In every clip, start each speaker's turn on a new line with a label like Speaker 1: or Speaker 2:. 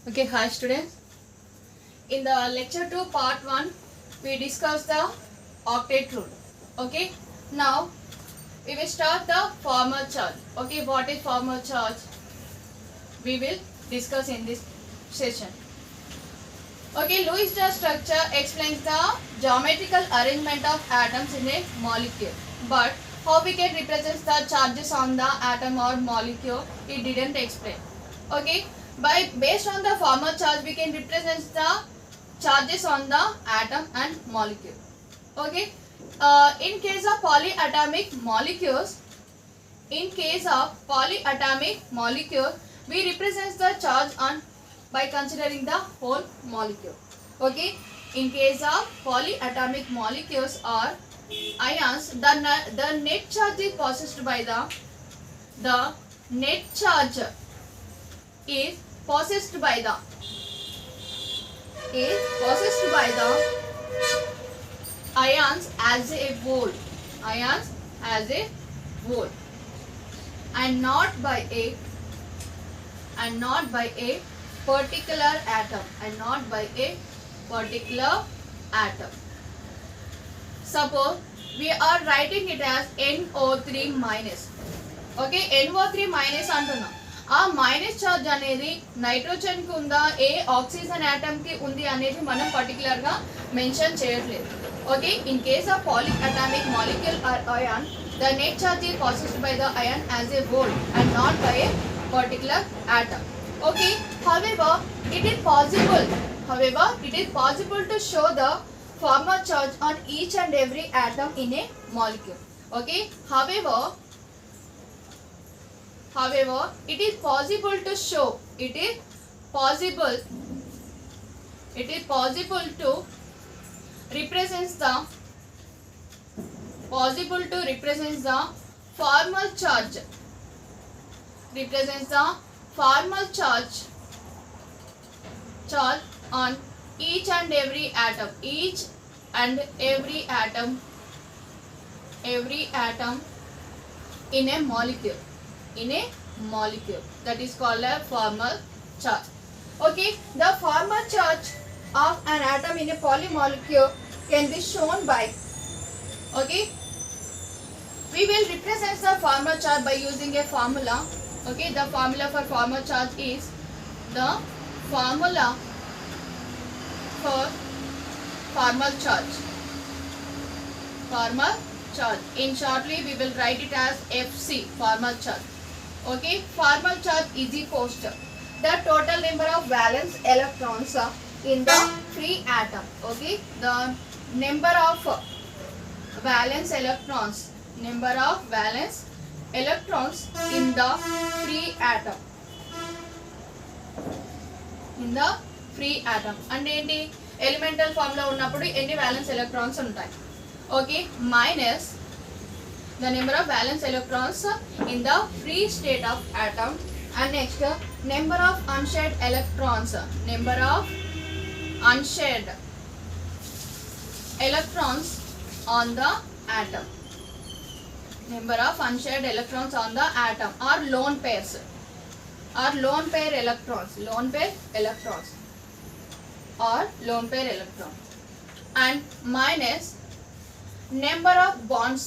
Speaker 1: Okay, hi students. In the lecture 2 part 1, we discussed the octet rule. Okay, now we will start the formal charge. Okay, what is formal charge? We will discuss in this session. Okay, Lewis-Strauss structure explains the geometrical arrangement of atoms in a molecule. But how we can represent the charges on the atom or molecule, it didn't explain. Okay, based on the formal charge, we can represent the charges on the atom and molecule. Okay, in case of polyatomic molecules, we represent the charge on by considering the whole molecule. Okay, in case of polyatomic molecules or ions, the net charge is possessed by the net charge is possessed by the ions as a whole, and not by a particular atom, Suppose we are writing it as NO3 minus. Okay, NO3 minus అంటున్నాం. ఆ minus charge అనేది nitrogen కి ఉందా, ఏ oxygen atom కి ఉంది అనేది మనం particular గా మెన్షన్ చేయట్లేదు. Okay, in case of polyatomic molecule or ion, the net charge is possessed by the ion as a whole and not by a particular atom. Okay, however it is possible to show the formal charge on each and every atom in a molecule. Okay, however it is possible to represent the formal charge on each and every atom in a molecule, that is called a formal charge. Okay, the formal charge of an atom in a polymolecule can be shown by, okay, we will represent the formal charge by using a formula. Okay, the formula for formal charge is the formula for formal charge. In shortly we will write it as FC, formal charge. Okay, formal charge is equals to the total number of valence electrons in the free atom. Okay, the number of valence electrons in the free atom. And ఏంటి elemental form లో ఉన్నప్పుడు ఎన్ని valence electrons ఉంటాయి. Okay, minus the number of valence electrons in the free state of atom, and next number of unshared electrons on the atom. Number of unshared electrons on the atom or lone pair electrons, and minus number of bonds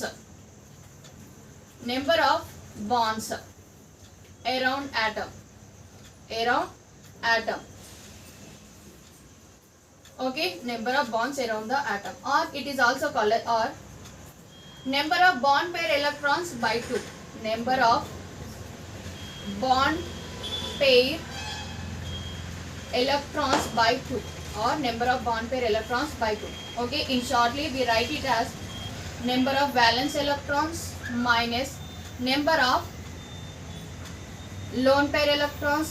Speaker 1: around atom. Okay, number of bonds around the atom, or it is also called or number of bond pair electrons by 2. Number of bond pair electrons by 2, or number of bond pair electrons by 2. Okay, in shortly we write it as number of valence electrons minus number of lone pair electrons.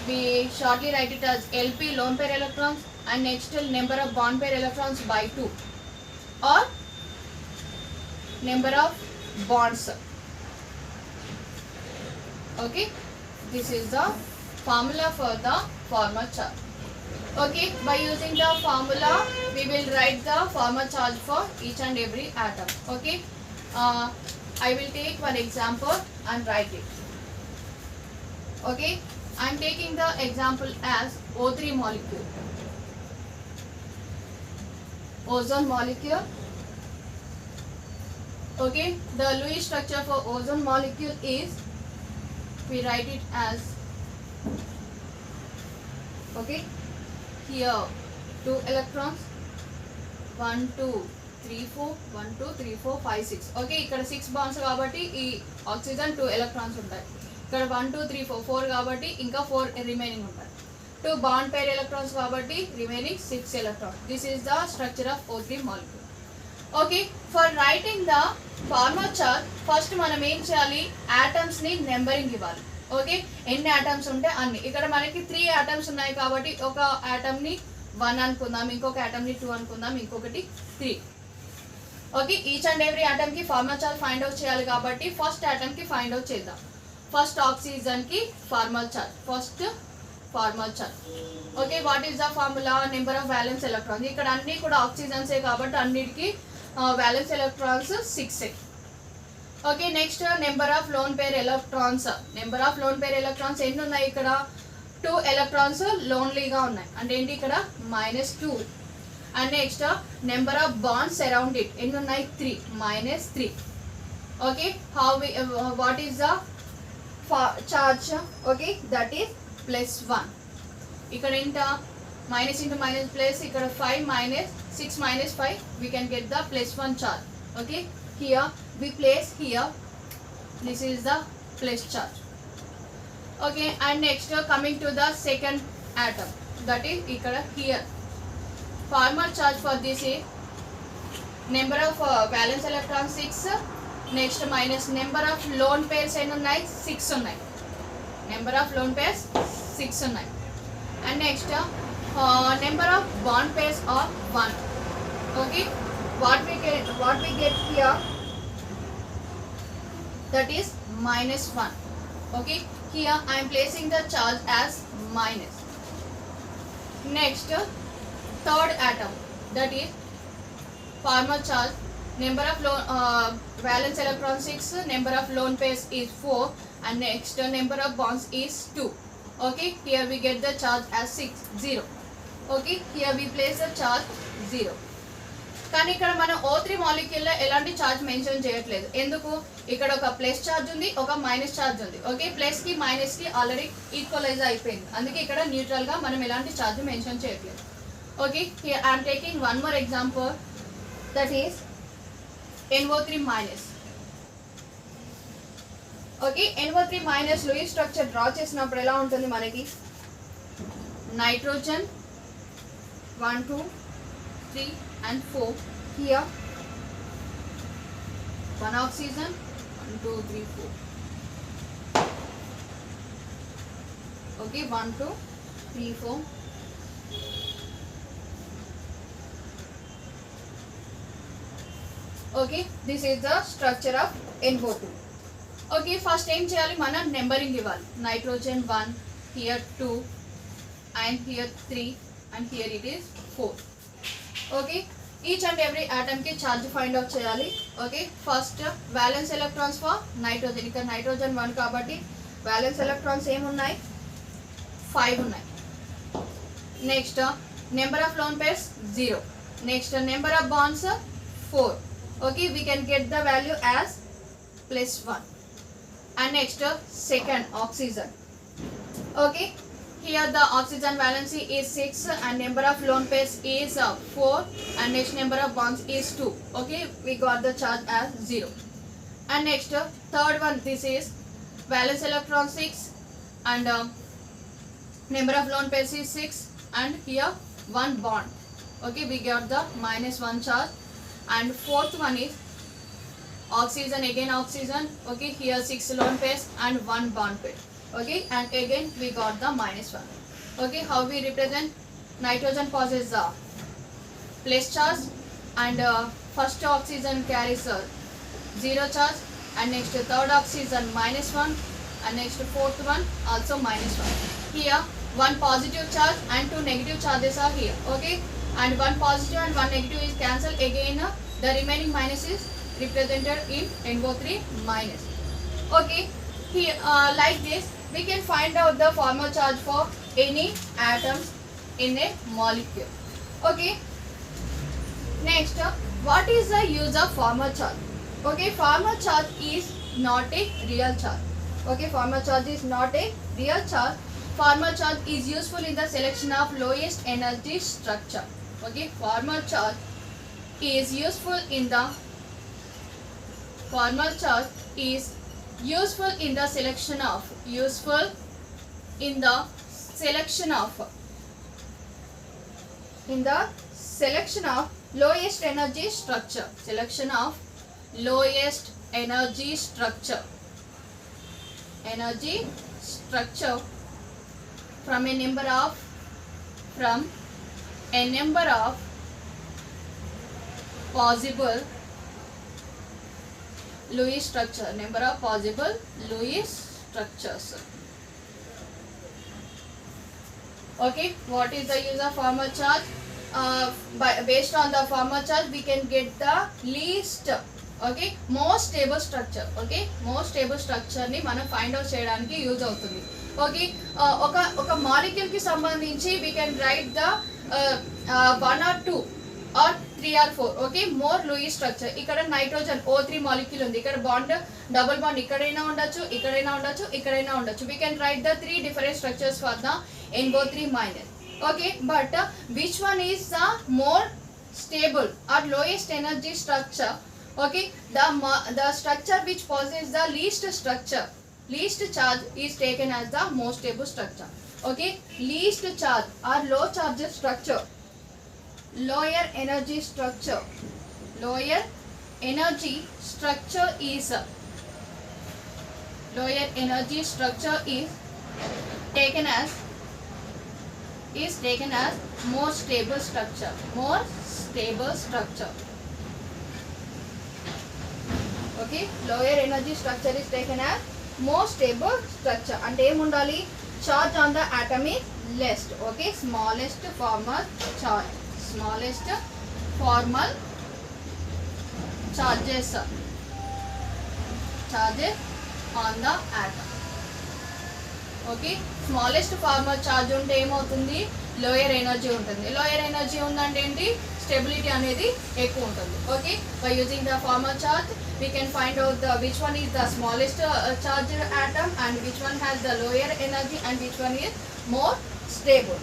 Speaker 1: We shortly write it as LP, lone pair electrons, and next number of bond pair electrons by 2, or number of bonds. Okay, this is the formula for the formal charge. Okay, by using the formula we will write the formal charge for each and every atom. Okay, I will take one example and write it. Okay, I am taking the example as O3 molecule. Ozone molecule. Okay, the Lewis structure for ozone molecule is, we write it as, okay, here 2 electrons, 1 2 3 4 1 2 3 4 5 6. Okay, ఇక్కడ 6 bonds కాబట్టి ఈ oxygen 2 electrons ఉంటాయి. ఇక్కడ 1 2 3 4 4 కాబట్టి ఇంకా 4 remaining ఉంటాయి. 2 bond pair electrons కాబట్టి remaining 6 electrons. This is the structure of O3 molecule. Okay, for writing the formal chart first మనం ఏం చేయాలి, ఆటమ్స్ ని నెంబరింగ్ ఇవ్వాలి. ఓకే, ఎన్ని ఆటమ్స్ ఉంటే అన్ని. ఇక్కడ మనకి 3 ఆటమ్స్ ఉన్నాయి కాబట్టి ఒక ఆటమ్ ని 1 అనుకుందాం, ఇంకొక ఆటమ్ ని 2 అనుకుందాం, ఇంకొకటి 3. Okay, each and every atom కి ఫార్మల్ చార్జ్ ఫైండ్ అవుట్ చేయాలి కాబట్టి ఫస్ట్ ఆటమ్ కి ఫైండ్ అవుట్ చేద్దాం. ఫస్ట్ ఆక్సిజన్ కి formal charge, first formal charge. Okay, what is the formula, number of violence electrons. ఇక్కడ అన్ని కూడా ఆక్సిజన్సే కాబట్టి అన్నిటికీ violence electrons 6. Okay, next number of lone pair electrons. Number of lone pair electrons ఎన్ని ఉన్నాయి, ఇక్కడ 2 ఎలక్ట్రాన్స్ లోన్లీగా ఉన్నాయి, అంటే ఏంటి ఇక్కడ -2. And next number of wands around it ఎన్ని ఉన్నాయి, 3, -3. Okay, how what is the charge, okay, that is +1. ఇక్కడ ఏంట minus into minus plus, ఇక్కడ 5 minus 6 minus 5, we can get the +1 charge. Okay, here we place here, this is the plus charge. Okay, and next coming to the second atom, that is ikkada here. Formal charge for this is number of valence electrons 6, next minus number of lone pairs en unnai 6 unnai, number of lone pairs 6 unnai, and next number of bond pairs are 1. Okay, what we get here, that is -1. Okay, here I am placing the charge as minus. Next, third atom, that is formal charge, number of valence electrons 6, number of lone pairs is 4, and next number of bonds is 2. Okay, here we get the charge as 0. Okay, here we place the charge 0. కానీ ఇక్కడ మనం O3 మాలిక్యూల్లో ఎలాంటి charge mention చేయట్లేదు. ఎందుకు, ఇక్కడ ఒక plus charge ఉంది, ఒక మైనస్ ఛార్జ్ ఉంది. ఓకే, ప్లస్ కి మైనస్ కి ఆల్రెడీ ఈక్వలైజ్ అయిపోయింది, అందుకే ఇక్కడ న్యూట్రల్ గా మనం ఎలాంటి ఛార్జ్ మెన్షన్ చేయట్లేదు. Okay, here I am taking one more example, that is NO3-. Okay, NO3- Lewis structure draw చేసినప్పుడు ఎలా ఉంటుంది మనకి, nitrogen 1 2 3 and 4, here 1 oxygen 1 2 3 4. Okay, 1 2 3 4. Okay, this is the structure of NO2. Okay, first ఏం చేయాలి, మనం numbering ఇవ్వాలి. Nitrogen 1, here 2, and here 3, and here it is 4. Okay, each and every atom కి charge find out చేయాలి. Okay, first violence electrons for nitrogen, ఇక్కడ nitrogen 1 కాబట్టి violence electrons ఏమున్నాయి, 5 ఉన్నాయి. Next number of loan pairs 0, next number of wands 4. Okay, we can get the value as +1. And next second oxygen. Okay, here the oxygen valency is 6 and number of lone pairs is 4, and next number of bonds is 2. Okay, we got the charge as 0. And next third one, this is valence electron 6 and number of lone pairs is 6, and here 1 bond. Okay, we got the -1 charge. And fourth one is oxygen, again oxygen. Okay, here 6 lone pairs and 1 bond pair. Okay, and again we got the -1. Okay, how we represent, nitrogen possesses the plus charge, and first oxygen carries 0 charge, and next third oxygen -1, and next fourth one also -1. Here 1 positive charge and 2 negative charges are here. Okay, and 1 positive and 1 negative is cancelled, again the remaining minus is represented in NO3-. Okay, here like this we can find out the formal charge for any atoms in a molecule. Okay. Next, what is the use of formal charge? Okay, formal charge is not a real charge. Okay, formal charge is not a real charge. Formal charge is useful in the selection of lowest energy structure. Okay, formal charge is useful in the selection of lowest energy structure. Selection of lowest energy structure. Energy structure from a number of possible Lewis structure. Number of possible Lewis structures. Okay, what is the use of formal charge? Based on the formal charge, we can get the least, okay, most stable structure. Okay, most stable structure ni మనం find out చేయడానికి use అవుతుంది. Okay, ఒక molecule కి సంబంధించి we can write the 1 or 2 or 3 or 4. Okay, more Lewis structure. ఇక్కడ nitrogen O3 molecule ఉంది. ఇక్కడ bond double bond ఇక్కడైనా ఉండొచ్చు, ఇక్కడైనా ఉండొచ్చు, ఇక్కడైనా ఉండొచ్చు. we can write the 3 different structures for the NO3 minus. Okay, but which one is the more stable or lowest energy structure? Okay, the structure which possesses the least charge is taken as the most stable structure. Okay, least charge or low charge structure, lower energy structure is taken as more stable structure. Okay, lower energy structure is taken as more stable structure. And em undali, charge on the atom is less. Okay, smallest formal charges on the atom. Okay, smallest formal charge ఉంటే ఏమవుతుంది, lower energy ఉంటుంది. Lower energy ఉందంటే ఏంటి, stability అనేది ఎక్కువ ఉంటుంది. Okay, by using the formal charge we can find out the which one is the smallest charged atom and which one has the lower energy and which one is more stable.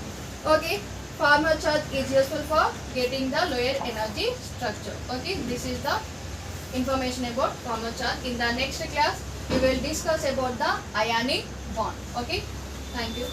Speaker 1: Okay, formal charge is useful for getting the lower energy structure. Okay, this is the information about formal charge. In the next class we will discuss about the ionic bond. Okay, thank you.